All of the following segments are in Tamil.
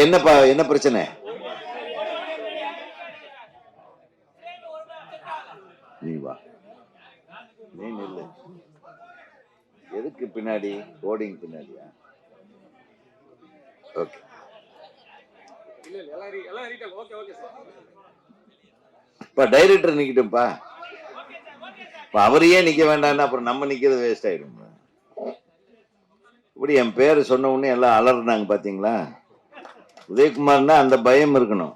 என்னப்பா என்ன பிரச்சனை? நீ வா, நீ நில்லு. எதுக்கு பின்னாடி? கோடிங் பின்னாடியா? ஓகே. டைரக்டர் நிக்கட்டும்பா. அவரையே நிக்க வேண்டாம்னா அப்புறம் நம்ம நிக்கிறது வேஸ்ட் ஆயிடும். இப்படி என் பேரு சொன்ன உடனே எல்லாம் அலர்னாங்க பாத்தீங்களா? உதயகுமார்னா அந்த பயம் இருக்கணும்.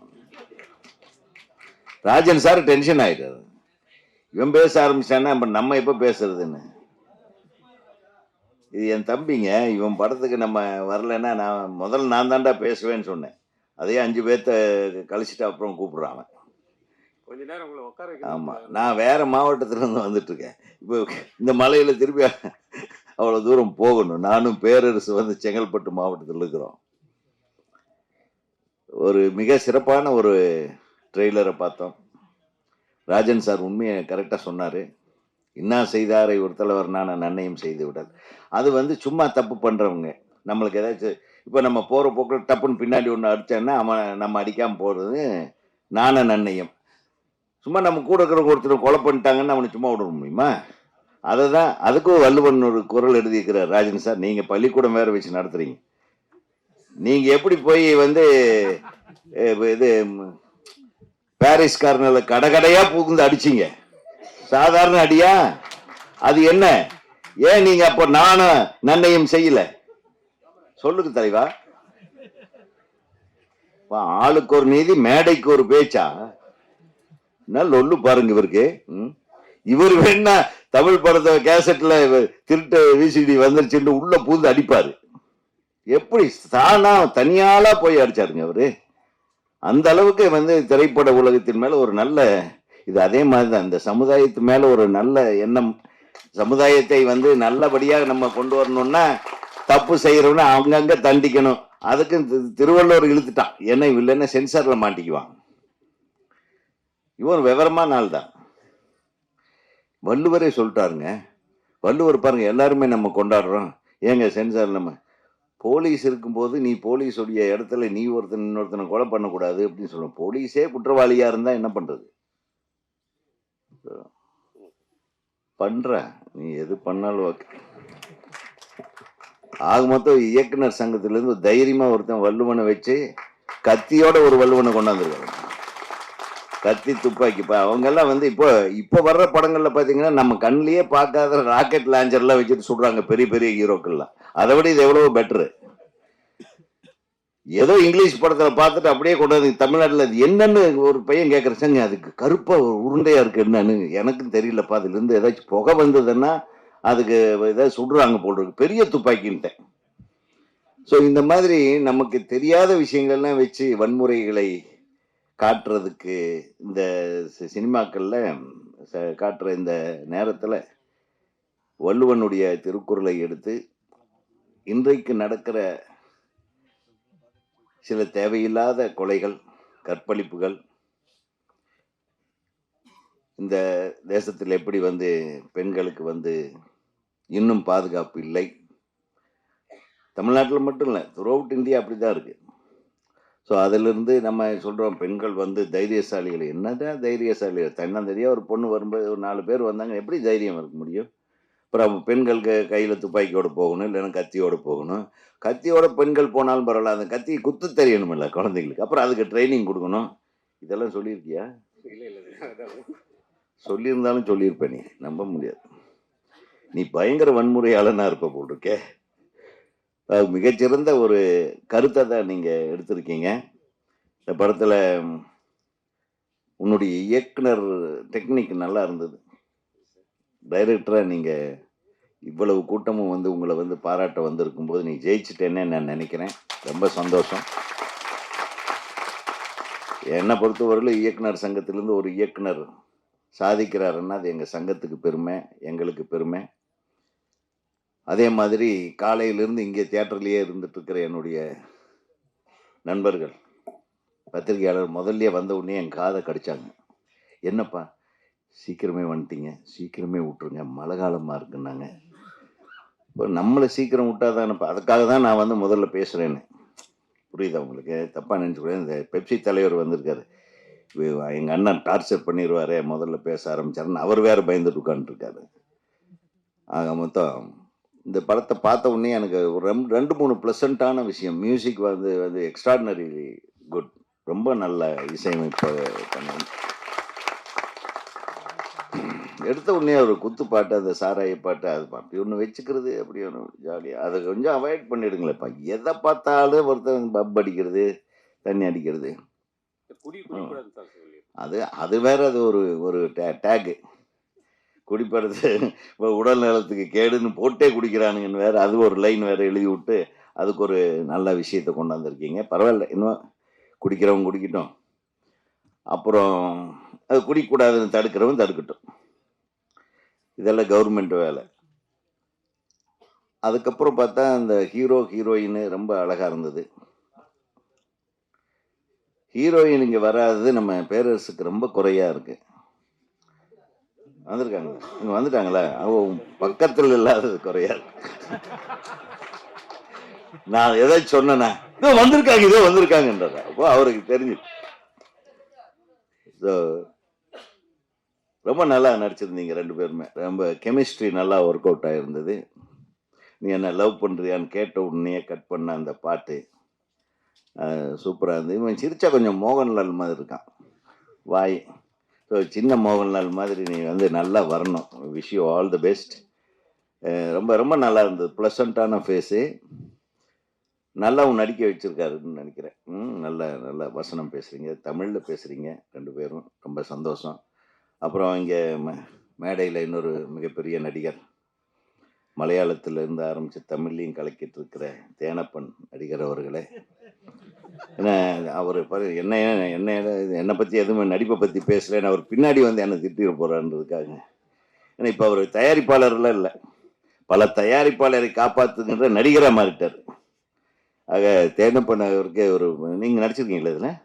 ராஜன் சார் டென்ஷன் ஆயிட்டாரு. இவன் பேச ஆரம்பிச்சான்னா நம்ம எப்ப பேசுறதுன்னு. இது என் தம்பிங்க. இவன் படத்துக்கு நம்ம வரலன்னா நான் தான்டா பேசுவேன்னு சொன்னேன். அதே 5 பேர்த்த கழிச்சிட்டு அப்புறம் கூப்பிடுறான். கொஞ்ச நேரம் உங்களை உட்கார. ஆமா, நான் வேற மாவட்டத்துல இருந்து வந்துட்டு இருக்கேன். இப்போ இந்த மலையில திருப்பி அவ்வளவு தூரம் போகணும். நானும் பேரரசு வந்து செங்கல்பட்டு மாவட்டத்தில் இருக்கிறோம். ஒரு மிக சிறப்பான ஒரு ட்ரெய்லரை பார்த்தோம். ராஜன் சார் உண்மையை கரெக்டா சொன்னாரு. இன்னா செய்தாரை ஒரு தலைவர் நான் நன்னையும் செய்து விடல். அது வந்து சும்மா தப்பு பண்றவங்க நம்மளுக்கு ஏதாச்சும் இப்ப நம்ம போற போக்கில் டப்புன்னு பின்னாடி ஒன்று அடிச்சான்னா அவன் நம்ம அடிக்காம போறது நான நன்னையும். சும்மா நம்ம கூட இருக்கிற ஒருத்தர் கொலை பண்ணிட்டாங்கன்னு அவனை சும்மா விட முடியுமா? அதுதான் அதுக்கும் வள்ளுவன் ஒரு குரல் எழுதியிருக்கிறார் ராஜன் சார். நீங்க பள்ளிக்கூடம் வேற வச்சு நடத்துறீங்க. நீங்க எப்படி போய் வந்து இது பாரிஸ் கார்னர்ல கடையா புகுந்து அடிச்சீங்க? சாதாரண அடியா? அது என்ன? ஏன் நீங்க அப்ப நானும் நன்னையும் செய்யல? சொல்லுங்க தலைவா. ஆளுக்கு ஒரு நீதி மேடைக்கு ஒரு பேச்சா? ஒண்ணு பாருங்க இவருக்கு. இவர் வேணா தமிழ் படத்தை கேசட்ல திருட்டு விசிடி வந்துருச்சுன்னு உள்ள பூந்து அடிப்பாரு. எப்படி தானா தனியாலா போய் அடிச்சாருங்க அவரு. அந்த அளவுக்கு வந்து திரைப்பட உலகத்தின் மேல ஒரு நல்ல இது. அதே மாதிரிதான் இந்த சமுதாயத்து மேல ஒரு நல்ல எண்ணம். சமுதாயத்தை வந்து நல்லபடியாக நம்ம கொண்டு வரணும்னா தப்பு செய்யறவன அங்கங்க தண்டிக்கணும். அதுக்கு திருவள்ளுவர் இழுத்துட்டான். ஏன்னா இல்லைன்னா சென்சார்ல மாட்டிக்குவான். இவன் விவரமா நாள் தான். வள்ளுவரே சொல்லிட்டாருங்க. வள்ளுவர் பாருங்க, எல்லாருமே நம்ம கொண்டாடுறோம். ஏங்க சென்சார் நம்ம போலீஸ் இருக்கும்போது நீ போலீஸுடைய இடத்துல நீ இன்னொருத்தனை கொலை பண்ணக்கூடாது அப்படின்னு சொல்லுவோம். போலீஸே குற்றவாளியா இருந்தா என்ன பண்றது? பண்ற நீ எது பண்ணாலும் ஓகே. ஆக மொத்தம் இயக்குனர் சங்கத்திலிருந்து தைரியமா ஒருத்தன் வள்ளுவனை வச்சு கத்தியோட ஒரு வள்ளுவனை கொண்டாந்துருக்காங்க. கத்தி துப்பாக்கி. அவங்க எல்லாம் வந்து இப்போ வர்ற படங்கள்ல பாத்தீங்கன்னா நம்ம கண்ணிலேயே பார்க்காத ராக்கெட் லான்ச்சர்லாம் வச்சுட்டு சொல்றாங்க பெரிய பெரிய ஹீரோக்கள்லாம். அதை விட இது எவ்வளவு பெட்டரு. ஏதோ இங்கிலீஷ் படத்துல பார்த்துட்டு அப்படியே கொண்டு வந்து தமிழ்நாட்டுல அது என்னன்னு ஒரு பையன் கேட்கறச்சாங்க. அதுக்கு கருப்பா உருண்டையா இருக்கு என்னன்னு எனக்கும் தெரியலப்பா. அதுல இருந்து ஏதாச்சும் புகை வந்ததுன்னா அதுக்கு ஏதாவது சுடுறாங்க போல் இருக்கு. பெரிய துப்பாக்கின்ட்டேன். ஸோ இந்த மாதிரி நமக்கு தெரியாத விஷயங்கள்லாம் வச்சு வன்முறைகளை காட்டுறதுக்கு இந்த சினிமாக்கள்ல காட்டுற இந்த நேரத்துல வள்ளுவனுடைய திருக்குறளை எடுத்து இன்றைக்கு நடக்கிற சில தேவையில்லாத கொலைகள், கற்பழிப்புகள், இந்த தேசத்தில் எப்படி வந்து பெண்களுக்கு வந்து இன்னும் பாதுகாப்பு இல்லை. தமிழ்நாட்டில் மட்டும் இல்லை, த்ரூஅவுட் இந்தியா அப்படிதான் இருக்கு. ஸோ அதிலிருந்து நம்ம சொல்றோம் பெண்கள் வந்து தைரியசாலிகள். என்னதான் தைரியசாலிகள்? தன்னந்தனியா ஒரு பொண்ணு வரும்போது ஒரு 4 பேர் வந்தாங்க, எப்படி தைரியம் இருக்க முடியும்? அப்புறம் பெண்களுக்கு கையில துப்பாக்கியோட போகணும், இல்லைன்னா கத்தியோட போகணும். கத்தியோட பெண்கள் போனாலும் பரவாயில்ல, அந்த கத்தியை குத்து தெரியணும் இல்லை குழந்தைங்களுக்கு. அப்புறம் அதுக்கு ட்ரைனிங் கொடுக்கணும். இதெல்லாம் சொல்லியிருக்கியா? சொல்லியிருந்தாலும் சொல்லியிருப்பேன். நீ நம்ப முடியாது. நீ பயங்கர வன்முறையாளனா இருப்ப போட்டிருக்கே. மிகச்சிறந்த ஒரு கருத்தை தான் நீங்க எடுத்திருக்கீங்க. இந்த படத்துல உன்னுடைய இயக்குனர் டெக்னிக் நல்லா இருந்தது. டைரக்டரா நீங்க இவ்வளவு கூட்டமும் வந்து உங்களை வந்து பாராட்ட வந்திருக்கும் போது நீ ஜெயிச்சுட்டேன்னு நான் நினைக்கிறேன். ரொம்ப சந்தோஷம். என்னை பொறுத்தவரையிலும் இயக்குனர் சங்கத்திலிருந்து ஒரு இயக்குனர் சாதிக்கிறாருன்னா அது எங்க சங்கத்துக்கு பெருமை, எங்களுக்கு பெருமை. அதே மாதிரி காலையிலிருந்து இங்கே தியேட்டர்லயே இருந்துட்டு இருக்கிற என்னுடைய நண்பர்கள் பத்திரிகையாளர் முதல்ல வந்த உடனே என் காதை கடிச்சாங்க. என்னப்பா சீக்கிரமே வந்துட்டீங்க, சீக்கிரமே விட்டுருங்க, மழை காலமா இருக்குன்னாங்க. இப்போ நம்மளை சீக்கிரம் விட்டாதானப்பா. அதுக்காக தான் நான் வந்து முதல்ல பேசுறேன்னு. புரியுதா உங்களுக்கு? தப்பாக நினச்சிக்கூட இந்த பெப்சி தலைவர் வந்திருக்காரு. எங்கள் அண்ணன் டார்ச்சர் பண்ணிடுவாரே முதல்ல பேச ஆரம்பிச்சாருன்னு அவர் வேற பயந்துட்டு உட்காந்துருக்காரு. ஆக மொத்தம் இந்த படத்தை பார்த்த உடனே எனக்கு ஒரு ரெண்டு மூணு ப்ளசண்ட்டான விஷயம். மியூசிக் வந்து வந்து எக்ஸ்ட்ராடினரி குட். ரொம்ப நல்ல இசையமைப்பு பண்ண எடுத்த உடனே ஒரு குத்து பாட்டு, அந்த சாராய பாட்டு, அது அப்படி ஒன்று வச்சுக்கிறது, அப்படி ஒன்று ஜாலியாக அதை கொஞ்சம் அவாய்ட் பண்ணிடுங்களேப்பா. எதை பார்த்தாலும் ஒருத்தன் பப் அடிக்கிறது, தண்ணி அடிக்கிறது, குடி குடிக்கூடாது சார் சொல்லி. அது அது வேற. அது ஒரு ஒரு டேகு. குடிப்படத்து இப்போ உடல் நலத்துக்கு கேடுன்னு போட்டே குடிக்கிறானுங்கன்னு வேற, அது ஒரு லைன் வேற எழுதி விட்டு அதுக்கு ஒரு நல்ல விஷயத்தை கொண்டாந்துருக்கீங்க. பரவாயில்ல, இன்னும் குடிக்கிறவங்க குடிக்கட்டும். அப்புறம் அது குடிக்கக்கூடாதுன்னு தடுக்கிறவன் தடுக்கட்டும். இதெல்லாம் கவர்மெண்ட் வேலை. அதுக்கப்புறம் பார்த்தா அந்த ஹீரோ ஹீரோயின் ரொம்ப அழகா இருந்தது. ஹீரோயின் இங்கே வராதது நம்ம பேரரசுக்கு ரொம்ப குறையா இருக்கு. வந்திருக்காங்க, இங்க வந்துட்டாங்களா? பக்கத்தில் இல்லாதது குறையா இருக்கு. நான் ஏதாச்சும் சொன்னேன்னா இதோ வந்திருக்காங்க, இதோ வந்திருக்காங்கன்றத அப்போ அவருக்கு தெரிஞ்சு. ரொம்ப நல்லா நடிச்சிருந்தீங்க ரெண்டு பேருமே. ரொம்ப கெமிஸ்ட்ரி நல்லா ஒர்க் அவுட் ஆகிருந்தது. நீ என்ன லவ் பண்ணுறியான்னு கேட்ட உடனே கட் பண்ண அந்த பாட்டு சூப்பராக இருந்தது. இவன் சிரிச்சா கொஞ்சம் மோகன்லால் மாதிரி இருக்கான் வாய். ஸோ சின்ன மோகன்லால் மாதிரி நீ வந்து நல்லா வரணும். Wish you all the best. ரொம்ப ரொம்ப நல்லா இருந்தது. ப்ளசண்ட்டான ஃபேஸு. நல்லாவும் நடிக்க வச்சுருக்காருன்னு நினைக்கிறேன். நல்ல நல்ல வசனம் பேசுகிறீங்க, தமிழில் பேசுகிறீங்க ரெண்டு பேரும். ரொம்ப சந்தோஷம். அப்புறம் இங்கே மேடையில் இன்னொரு மிகப்பெரிய நடிகர், மலையாளத்தில் இருந்து ஆரம்பித்து தமிழ்லையும் கலக்கிட்டு இருக்கிற தேனப்பன் நடிகர் அவர்களே. ஏன்னா அவர் என்ன என்ன என்னை பற்றி எதுவுமே நடிப்பை பற்றி பேசலைன்னு அவர் பின்னாடி வந்து என்னை திட்டிட போகிறான்றதுக்காக. ஏன்னா இப்போ அவர் தயாரிப்பாளர்லாம் இல்லை, பல தயாரிப்பாளரை காப்பாற்றுகின்ற நடிகராக மாறிட்டார். ஆக தேனப்பன் அவருக்கு ஒரு, நீங்கள் நடிச்சிருக்கீங்களா இதில்?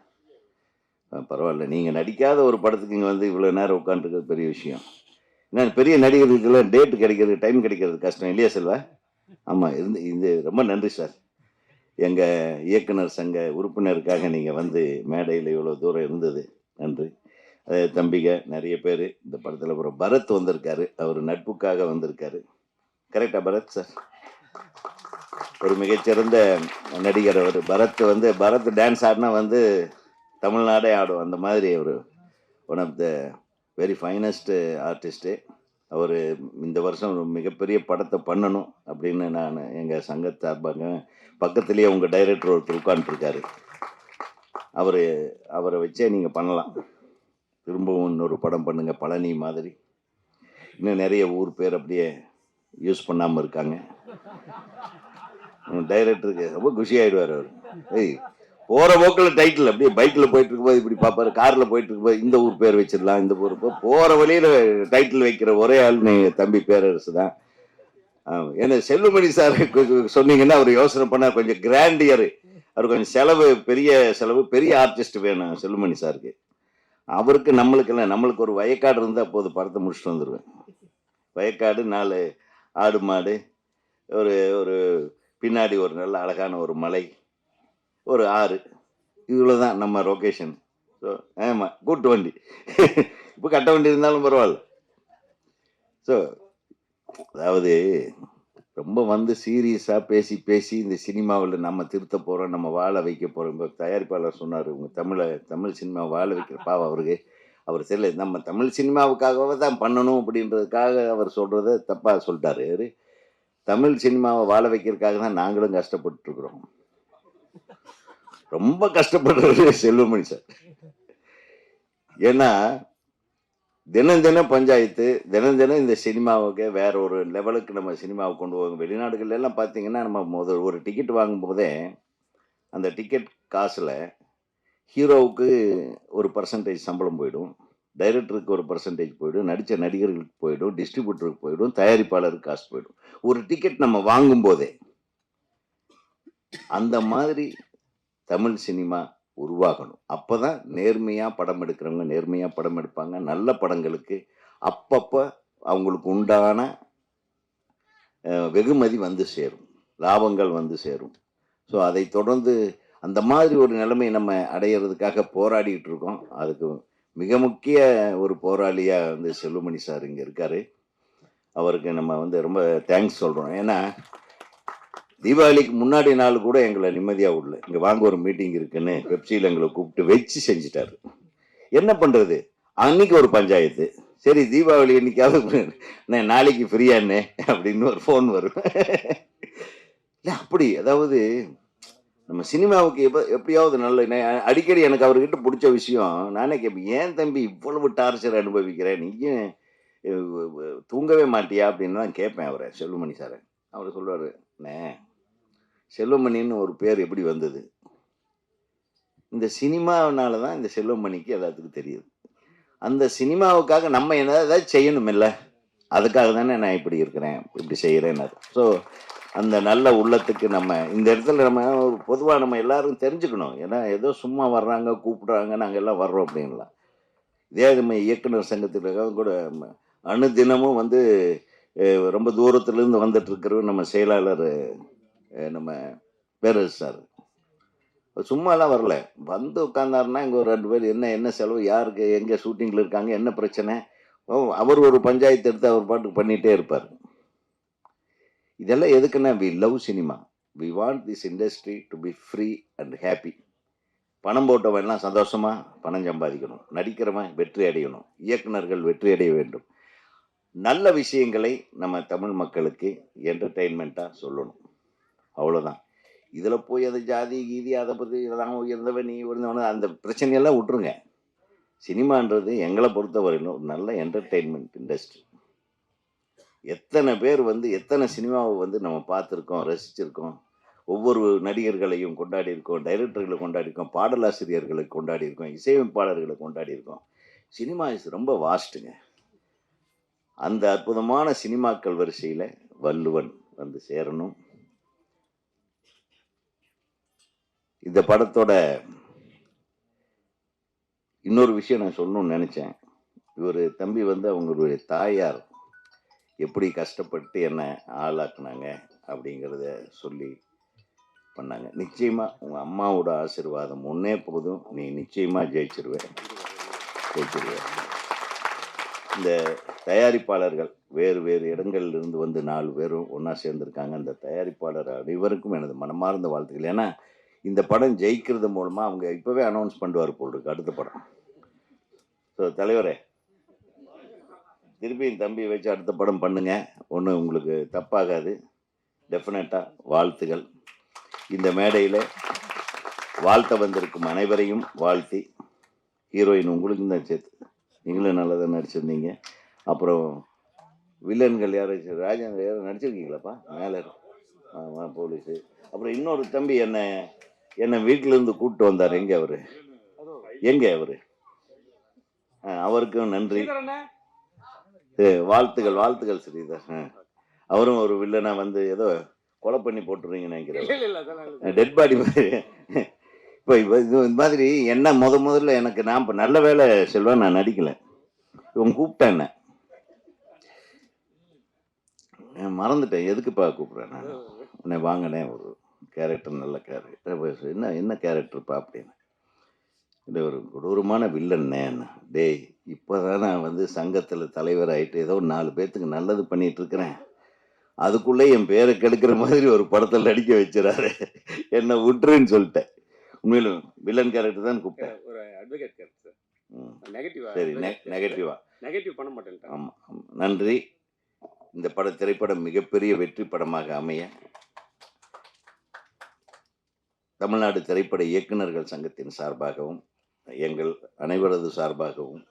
பரவாயில்ல, நீங்கள் நடிக்காத ஒரு படத்துக்கு இங்கே வந்து இவ்வளோ நேரம் உட்காந்துருக்கிறது பெரிய விஷயம். ஏன்னா பெரிய நடிகர்களுக்கெல்லாம் டேட்டு கிடைக்கிறது, டைம் கிடைக்கிறது கஷ்டம் இல்லையா செல்வா? ஆமாம், இது ரொம்ப நன்றி சார். எங்கள் இயக்குனர் சங்க உறுப்பினருக்காக நீங்கள் வந்து மேடையில் இவ்வளோ தூரம் இருந்தது நன்றி. தம்பிங்க நிறைய பேர் இந்த படத்தில். அப்புறம் பரத் வந்திருக்காரு, அவர் நட்புக்காக வந்திருக்காரு. கரெக்டாக பரத் சார்? ஒரு மிகச்சிறந்த நடிகர் அவர். பரத் வந்து பரத் டான்ஸ் ஆடினா வந்து தமிழ்நாடே ஆடும், அந்த மாதிரி ஒரு one of the very finest artist அவர். இந்த வருஷம் ஒரு மிகப்பெரிய படத்தை பண்ணணும் அப்படின்னு நான் எங்கள் சங்கத் சார்பாக, பக்கத்துலேயே உங்கள் டைரக்டர் ஒருத்தர் உட்காந்துருக்காரு, அவரை வச்சே நீங்கள் பண்ணலாம். திரும்பவும் இன்னொரு படம் பண்ணுங்கள் பழனி மாதிரி. இன்னும் நிறைய ஊர் பேர் அப்படியே யூஸ் பண்ணாமல் இருக்காங்க. டைரக்டருக்கு ரொம்ப குஷி ஆகிடுவார் அவர். போகிற போக்கில் டைட்டில் அப்படியே பைக்கில் போயிட்டு இருக்கும்போது இப்படி பார்ப்பாரு, காரில் போயிட்டு இருக்கும்போது இந்த ஊர் பேர் வச்சிடலாம், இந்த ஊர் போகிற வழியில் டைட்டில் வைக்கிற ஒரே ஆள் நீங்கள் தம்பி பேரரசு தான். ஏன்னா செல்லுமணி சார் சொன்னீங்கன்னா அவர் யோசனை பண்ணால் கொஞ்சம் கிராண்டியர், அவர் கொஞ்சம் செலவு, பெரிய செலவு, பெரிய ஆர்டிஸ்ட் வேணும் செல்லுமணி சாருக்கு. அவருக்கு நம்மளுக்கு இல்லை, நம்மளுக்கு ஒரு வயக்காடு இருந்தால் அப்போது படத்தை முடிச்சுட்டு வந்துடுவேன். வயக்காடு, 4 ஆடு மாடு, ஒரு ஒரு பின்னாடி ஒரு நல்ல அழகான ஒரு மலை, ஒரு ஆறு, இவ்வளோ தான் நம்ம லொக்கேஷன். ஸோ ஆமாம், கூட்டு வண்டி இப்போ கட்ட வண்டி இருந்தாலும் பரவாயில்ல. ஸோ அதாவது ரொம்ப வந்து சீரியஸாக பேசி பேசி இந்த சினிமாவில் நம்ம திருத்த போகிறோம், நம்ம வாழ வைக்க போகிறோம். இப்போ தயாரிப்பாளர் சொன்னார், உங்கள் தமிழ் சினிமாவை வாழ வைக்கிற பாவம் அவருக்கு. அவர் தெரியல, நம்ம தமிழ் சினிமாவுக்காகவே தான் பண்ணணும் அப்படின்றதுக்காக அவர் சொல்கிறத தப்பாக சொல்லிட்டாரு. தமிழ் சினிமாவை வாழ வைக்கிறதுக்காக தான் நாங்களும் கஷ்டப்பட்டுருக்குறோம். ரொம்ப கஷ்டப்படுறது செல்வமணி சார். ஏன்னா தினம் தினம் பஞ்சாயத்து, தினம் தினம் இந்த சினிமாவுக்கு வேற ஒரு லெவலுக்கு நம்ம சினிமாவை கொண்டு போவோம். வெளிநாடுகள் எல்லாம் பார்த்தீங்கன்னா நம்ம முதல் ஒரு டிக்கெட் வாங்கும் போதே அந்த டிக்கெட் காசில் ஹீரோவுக்கு ஒரு பர்சன்டேஜ் சம்பளம் போயிடும், டைரக்டருக்கு ஒரு பர்சன்டேஜ் போயிடும், நடித்த நடிகர்களுக்கு போயிடும், டிஸ்ட்ரிபியூட்டருக்கு போயிடும், தயாரிப்பாளருக்கு காசு போயிடும். ஒரு டிக்கெட் நம்ம வாங்கும் போதே அந்த மாதிரி தமிழ் சினிமா உருவாகணும். அப்போதான் நேர்மையாக படம் எடுக்கிறவங்க நேர்மையாக படம் எடுப்பாங்க. நல்ல படங்களுக்கு அப்பப்போ அவங்களுக்கு உண்டான வெகுமதி வந்து சேரும், லாபங்கள் வந்து சேரும். ஸோ அதை தொடர்ந்து அந்த மாதிரி ஒரு நிலைமை நம்ம அடையிறதுக்காக போராடிட்டு இருக்கோம். அதுக்கு மிக முக்கிய ஒரு போராளியாக வந்து செல்வமணி சார் இங்கே இருக்கார். அவருக்கு நம்ம வந்து ரொம்ப தேங்க்ஸ் சொல்கிறோம். ஏன்னா தீபாவளிக்கு முன்னாடி நாள் கூட எங்களை நிம்மதியாக விடல. இங்கே வாங்க ஒரு மீட்டிங் இருக்குன்னு பெப்சியில் எங்களை கூப்பிட்டு வச்சு செஞ்சுட்டாரு. என்ன பண்ணுறது, அன்னைக்கு ஒரு பஞ்சாயத்து. சரி தீபாவளி இன்னைக்காவது நாளைக்கு ஃப்ரீயானே அப்படின்னு ஒரு ஃபோன் வரும். இல்லை அப்படி அதாவது நம்ம சினிமாவுக்கு எப்படியாவது நல்ல அடிக்கடி எனக்கு அவர்கிட்ட பிடிச்ச விஷயம் நானே கேட்பேன், ஏன் தம்பி இவ்வளவு டார்ச்சர் அனுபவிக்கிறேன், நீயும் தூங்கவே மாட்டியா அப்படின்னு தான் கேட்பேன் அவரை, செல்வமணி சாரை. அவர் சொல்லுவார், அண்ணே செல்வமணின்னு ஒரு பேர் எப்படி வந்தது, இந்த சினிமாவினால தான் இந்த செல்வமணிக்கு எல்லாத்துக்கும் தெரியுது. அந்த சினிமாவுக்காக நம்ம ஏதாவது செய்யணும் இல்லை, அதுக்காக தானே நான் இப்படி இருக்கிறேன், இப்படி செய்கிறேன். ஸோ அந்த நல்ல உள்ளத்துக்கு நம்ம இந்த இடத்துல நம்ம பொதுவாக நம்ம எல்லாரும் தெரிஞ்சுக்கணும். ஏன்னா ஏதோ சும்மா வர்றாங்க கூப்பிடுறாங்க நாங்கள் எல்லாம் வர்றோம் அப்படின்லாம். இதே நம்ம இயக்குனர் சங்கத்துக்காக கூட அணுதினமும் வந்து ரொம்ப தூரத்துலேருந்து வந்துட்டு இருக்கிறவர் நம்ம செயலாளர் நம்ம பேரரசு சார் சும்மாலாம் வரல, வந்து உட்காந்தாருன்னா இங்கே ஒரு 2 பேர் என்ன செலவு, யாருக்கு எங்கே ஷூட்டிங்கில் இருக்காங்க, என்ன பிரச்சனை, அவர் ஒரு பஞ்சாயத்து எடுத்து அவர் பாட்டுக்கு பண்ணிகிட்டே இருப்பார். இதெல்லாம் எதுக்குன்னா we love cinema, we want this industry to be free and happy. பணம் போட்டவன் எல்லாம் சந்தோஷமா பணம் சம்பாதிக்கணும், நடிக்கிறவன் வெற்றி அடையணும், இயக்குனர்கள் வெற்றி அடைய வேண்டும். நல்ல விஷயங்களை நம்ம தமிழ் மக்களுக்கு என்டர்டெயின்மெண்ட்டாக சொல்லணும், அவ்வளோதான். இதில் போய் அந்த ஜாதி கீதி அதை பற்றி இதெல்லாம் உயர்ந்தவன் நீ உயர்ந்தவன் அந்த பிரச்சனையெல்லாம் விட்டுருங்க. சினிமான்றது எங்களை பொறுத்தவரையிலும் ஒரு நல்ல என்டர்டெயின்மெண்ட் இண்டஸ்ட்ரி. எத்தனை பேர் வந்து எத்தனை சினிமாவை வந்து நம்ம பார்த்துருக்கோம், ரசிச்சிருக்கோம், ஒவ்வொரு நடிகர்களையும் கொண்டாடி இருக்கோம், டைரக்டர்களை கொண்டாடி இருக்கோம், பாடலாசிரியர்களை கொண்டாடி இருக்கோம், இசையமைப்பாளர்களை கொண்டாடி இருக்கோம். சினிமா ரொம்ப வாஸ்ட்டுங்க. அந்த அற்புதமான சினிமாக்கள் வரிசையில் வள்ளுவன் வந்து சேரணும். இந்த படத்தோட இன்னொரு விஷயம் நான் சொல்லணும்னு நினச்சேன். இவர் தம்பி வந்து அவங்களுடைய தாயார் எப்படி கஷ்டப்பட்டு என்ன ஆளாக்குனாங்க அப்படிங்கிறத சொல்லி பண்ணாங்க. நிச்சயமாக உங்கள் அம்மாவோட ஆசீர்வாதம் ஒன்றே போதும், நீ நிச்சயமாக ஜெயிச்சிருவேன். இந்த தயாரிப்பாளர்கள் வேறு வேறு இடங்கள்லேருந்து வந்து 4 பேரும் ஒன்றா சேர்ந்துருக்காங்க. அந்த தயாரிப்பாளர் அனைவருக்கும் எனது மனமார்ந்த வாழ்த்துக்கள். ஏன்னா இந்த படம் ஜெயிக்கிறது மூலமாக அவங்க இப்போவே அனௌன்ஸ் பண்ணுவார் போல் இருக்கு அடுத்த படம். ஸோ தலைவரே, திருப்பி என் தம்பி வச்சு அடுத்த படம் பண்ணுங்க, ஒன்றும் உங்களுக்கு தப்பாகாது. டெஃபினட்டாக வாழ்த்துகள். இந்த மேடையில் வாழ்த்த வந்திருக்கும் அனைவரையும் வாழ்த்தி, ஹீரோயின் உங்களுக்கும் தான் சேர்த்து, நீங்களும் நல்லா தான் நடிச்சிருந்தீங்க. அப்புறம் வில்லன்கள் யாராச்சும் ராஜேந்திர யாரும் நடிச்சிருக்கீங்களாப்பா, மேலே போலீஸு. அப்புறம் இன்னொரு தம்பி என்னை வீட்டிலேருந்து கூப்பிட்டு வந்தார். எங்கே அவர் அவருக்கும் நன்றி, வாழ்த்துக்கள் ஸ்ரீதர். அவரும் ஒரு வில்லனா வந்து ஏதோ கொலை பண்ணி போட்டுருவீங்கன்னு நினைக்கிறேன், டெட் பாடி மாதிரி. இப்போ இது மாதிரி என்ன முதல்ல எனக்கு நான் இப்போ நல்ல வேலை செல்வா நான் நடிக்கலை, இவங்க கூப்பிட்டேன், என்ன மறந்துட்டேன் எதுக்குப்பா கூப்பிட்றேன் நான், உன்னை வாங்கினேன் ஒரு கேரக்டர், நல்ல கேரக்டர், என்ன கேரக்டர்ப்பா அப்படின்னு. இது ஒரு கொடூரமான வில்லன்னே. டேய் இப்போதான் நான் வந்து சங்கத்தில் தலைவர் ஆகிட்டு ஏதோ 4 பேர்த்துக்கு நல்லது பண்ணிட்டு இருக்கிறேன், அதுக்குள்ளே என் பேரை கெடுக்கிற மாதிரி ஒரு படத்தில் நடிக்க வச்சுறாரு, என்னை விட்டுருன்னு சொல்லிட்டேன். உண்மையிலும் வில்லன் கேரக்டர் தான் கூப்பிட்டேன். சரி, நெகட்டிவ் பண்ண மாட்டேன். ஆமாம், நன்றி. இந்த திரைப்படம் மிகப்பெரிய வெற்றி படமாக அமைய தமிழ்நாடு திரைப்பட இயக்குநர்கள் சங்கத்தின் சார்பாகவும் எங்கள் அனைவரது சார்பாகவும்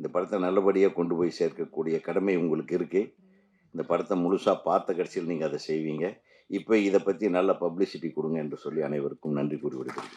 இந்த படத்தை நல்லபடியாக கொண்டு போய் சேர்க்கக்கூடிய கடமை உங்களுக்கு இருக்கு. இந்த படத்தை முழுசாக பார்த்த கடைசியில் நீங்கள் அதை செய்வீங்க. இப்போ இதை பற்றி நல்ல பப்ளிசிட்டி கொடுங்க என்று சொல்லி அனைவருக்கும் நன்றி கூறி விடுகிறேன்.